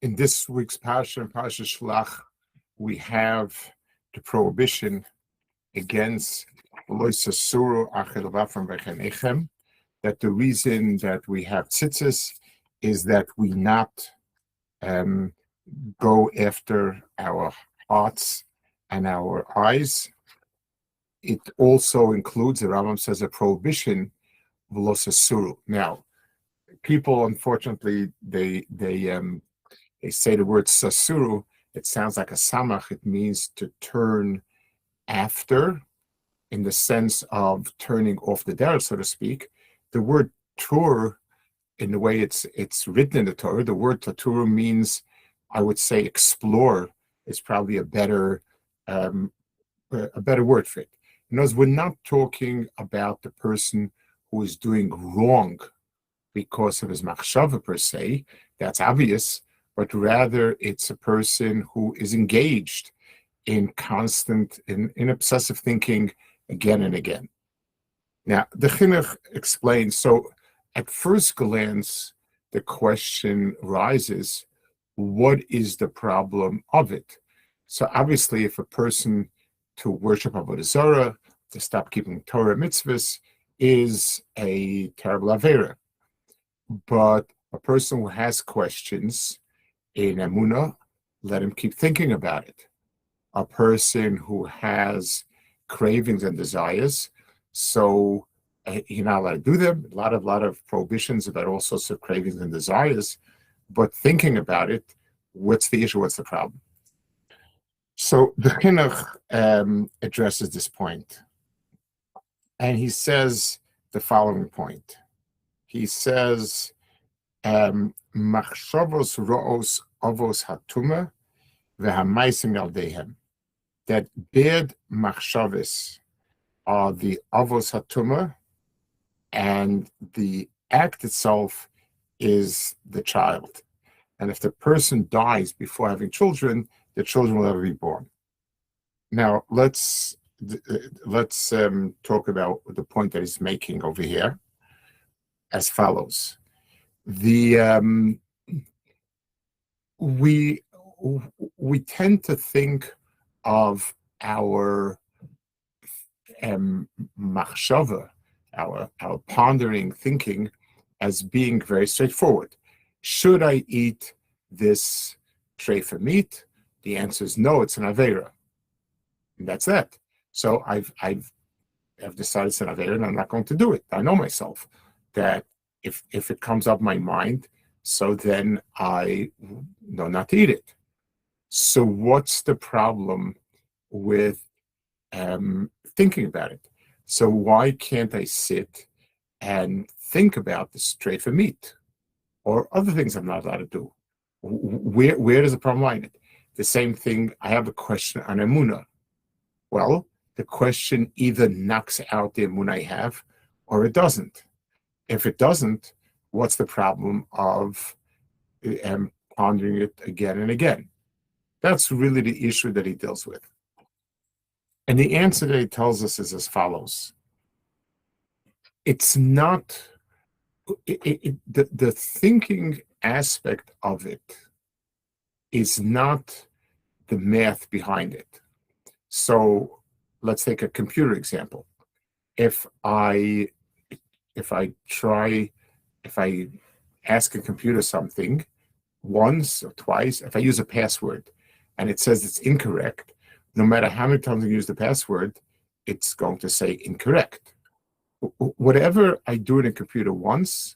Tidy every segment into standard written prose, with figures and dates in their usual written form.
In this week's Parsha, in Parsha Shelach, we have the prohibition against that the reason that we have tzitzis is that we not go after our hearts and our eyes. It also includes, the Rambam says, a prohibition v'lo. Now, people, unfortunately, they say the word sasuru. It sounds like a samach. It means to turn after, in the sense of turning off the derech, so to speak. The word tur, in the way it's written in the Torah, the word tatur means, I would say, explore is probably a better word for it. In other words, we're not talking about the person who is doing wrong because of his machshava per se. That's obvious, but rather it's a person who is engaged in constant, in obsessive thinking again and again. Now, the Chinuch explains, so at first glance, the question rises, what is the problem of it? So obviously, if a person to worship Avodah Zarah, to stop keeping Torah mitzvahs, is a terrible Aveirah. But a person who has questions in Emunah, let him keep thinking about it. A person who has cravings and desires, so you're not allowed to do them. A lot of prohibitions about all sorts of cravings and desires, but thinking about it, what's the issue? What's the problem? So the Chinuch addresses this point, and he says the following point. He says, "Machshavos ro'os avos hatuma v'hamaisim yaldehem." That bad machshavos are the avos hatuma, and the act itself is the child. And if the person dies before having children, the children will never be born. Now, let's talk about the point that he's making over here as follows. We tend to think of our machshava, our pondering thinking, as being very straightforward. Should I eat this treifa meat? The answer is no, it's an Aveirah. And that's that. So I've decided it's an Aveirah and I'm not going to do it. I know myself that if it comes up my mind, so then I know not to eat it. So what's the problem with thinking about it? So why can't I sit and think about this treifa meat or other things I'm not allowed to do? Where does the problem lie in it? The same thing, I have a question on Emunah. Well, the question either knocks out the Emunah I have or it doesn't. If it doesn't, what's the problem of pondering it again and again? That's really the issue that he deals with. And the answer that he tells us is as follows. It's not, the thinking aspect of it is not the math behind it. So let's take a computer example. If I ask a computer something once or twice, if I use a password and it says it's incorrect, no matter how many times I use the password, it's going to say incorrect. Whatever I do in a computer once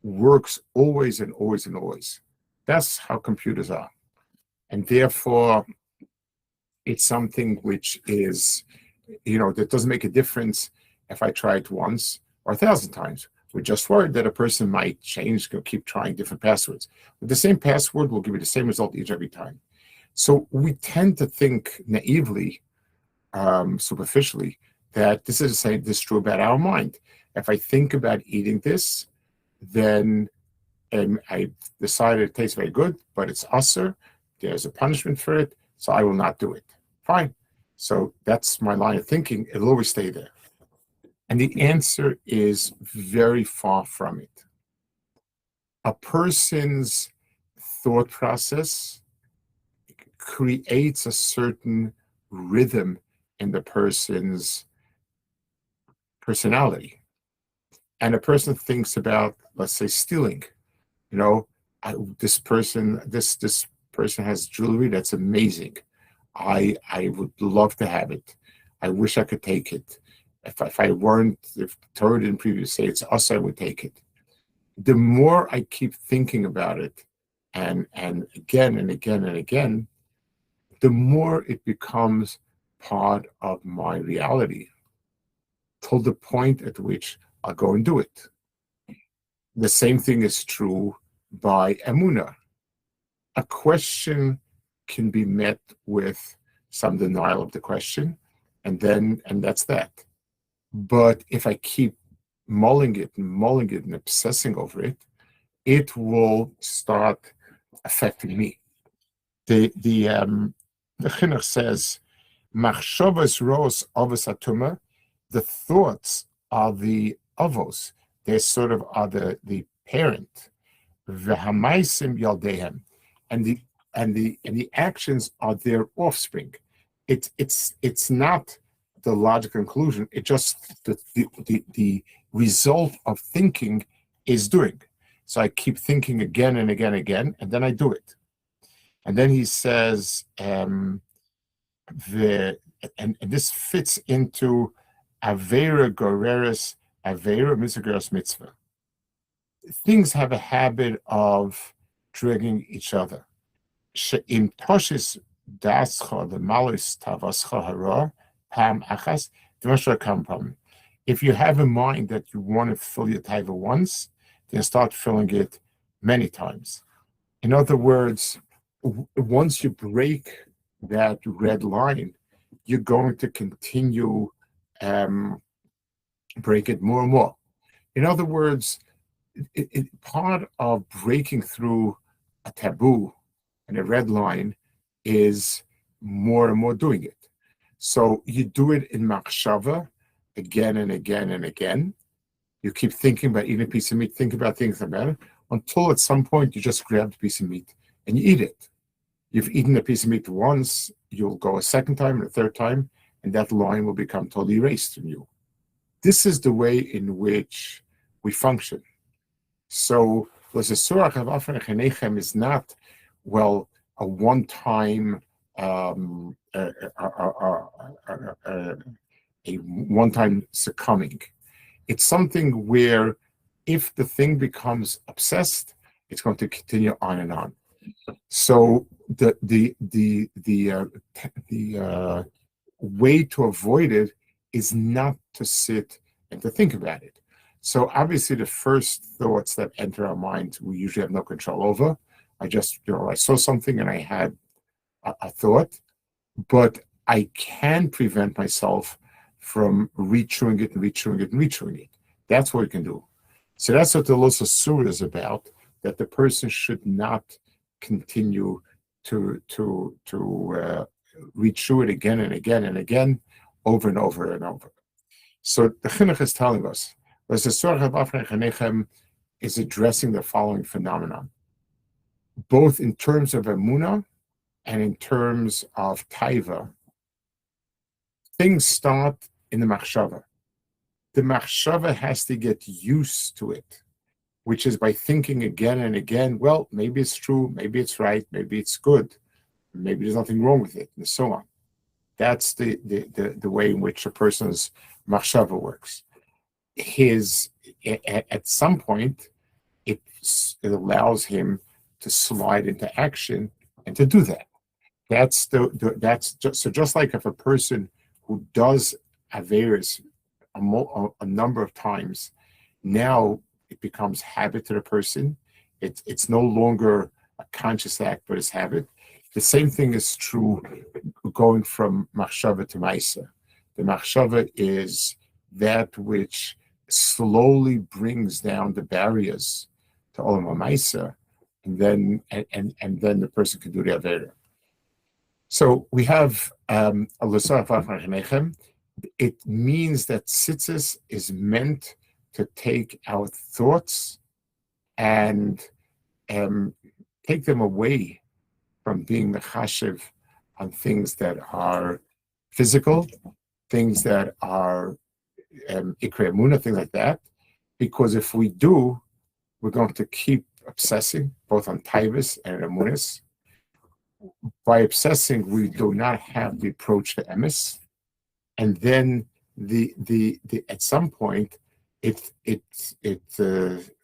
works always and always and always. That's how computers are. And therefore, it's something which is, that doesn't make a difference if I try it once or 1,000 times. We're just worried that a person might change, keep trying different passwords. But the same password will give you the same result each every time. So we tend to think naively, superficially, that this is true about our mind. If I think about eating this, then I decided it tastes very good, but it's usser. There's a punishment for it, so I will not do it. Fine. So that's my line of thinking. It'll always stay there. And the answer is very far from it. A person's thought process creates a certain rhythm in the person's personality. And a person thinks about, let's say, stealing. You know, this person has jewelry that's amazing. I would love to have it. I wish I could take it. If I weren't, if Torah didn't previously say it's us, I would take it. The more I keep thinking about it, and again and again and again, the more it becomes part of my reality, till the point at which I'll go and do it. The same thing is true by emunah. A question can be met with some denial of the question, and that's that. But if I keep mulling it and obsessing over it, it will start affecting me. The Chinuch says, "Machshavas ros avos atuma." The thoughts are the avos. They sort of are the parent. V'hamaisim yaldehem, and the actions are their offspring. It's not the logical conclusion. It just the result of thinking is doing. So I keep thinking again and again and again, and then I do it. And then he says, and this fits into Aveirah goreres, Aveirah mitzvah mitzvah. Things have a habit of triggering each other. She'im toshis dascha the malis tavascha hara pam achas d'masha kampam. If you have in mind that you want to fill your taiva once, then start filling it many times. In other words, once you break that red line, you're going to continue break it more and more. In other words, part of breaking through a taboo and a red line is more and more doing it. So you do it in machshava again and again and again. You keep thinking about eating a piece of meat, think about things about it, until at some point you just grab the piece of meat and you eat it. You've eaten a piece of meat once, you'll go a second time and a third time, and that line will become totally erased from you. This is the way in which we function. So, is not, well, a one-time a one-time succumbing. It's something where if the thing becomes obsessed, it's going to continue on and on. So the way to avoid it is not to sit and to think about it. So obviously the first thoughts that enter our minds, we usually have no control over. I saw something and I had a thought, but I can prevent myself from rechewing it. That's what we can do. So that's what the Los Asura is about, that the person should not continue to rechew it again and again and again, over and over and over. So the Chinuch is telling us, is addressing the following phenomenon, both in terms of emunah and in terms of taiva. Things start in the machshava. The machshava has to get used to it, which is by thinking again and again, well, maybe it's true, maybe it's right, maybe it's good, maybe there's nothing wrong with it, and so on. That's the way in which a person's machshava works. At some point, it allows him to slide into action and to do that. That's just like if a person who does Aveirahs a number of times, now it becomes habit to the person. It's no longer a conscious act, but it's habit. The same thing is true going from machshava to ma'isa. The machshava is that which slowly brings down the barriers to olam ha'maisa, and then the person can do the Aveirah. So we have it means that tzitzis is meant to take our thoughts and take them away from being mechashiv on things that are physical, things that are ikra emuna, things like that. Because if we do, we're going to keep obsessing both on taivas and emunis. By obsessing, we do not have the approach to emes, and then the at some point it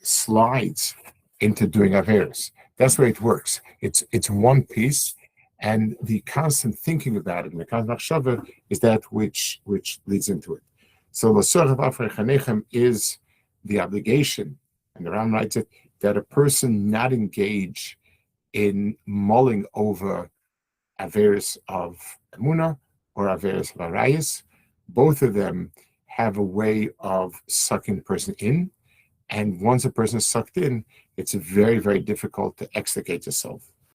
slides into doing Aveirahs. That's the way it works. It's one piece, and the constant thinking about it, and the constant machshava is that which leads into it. So l'sorach v'afrei chanechem is the obligation, and the Ram writes it, that a person not engage in mulling over Aveirahs of Emunah or Aveirahs of Arayas. Both of them have a way of sucking the person in, and once a person is sucked in, it's very, very difficult to extricate yourself.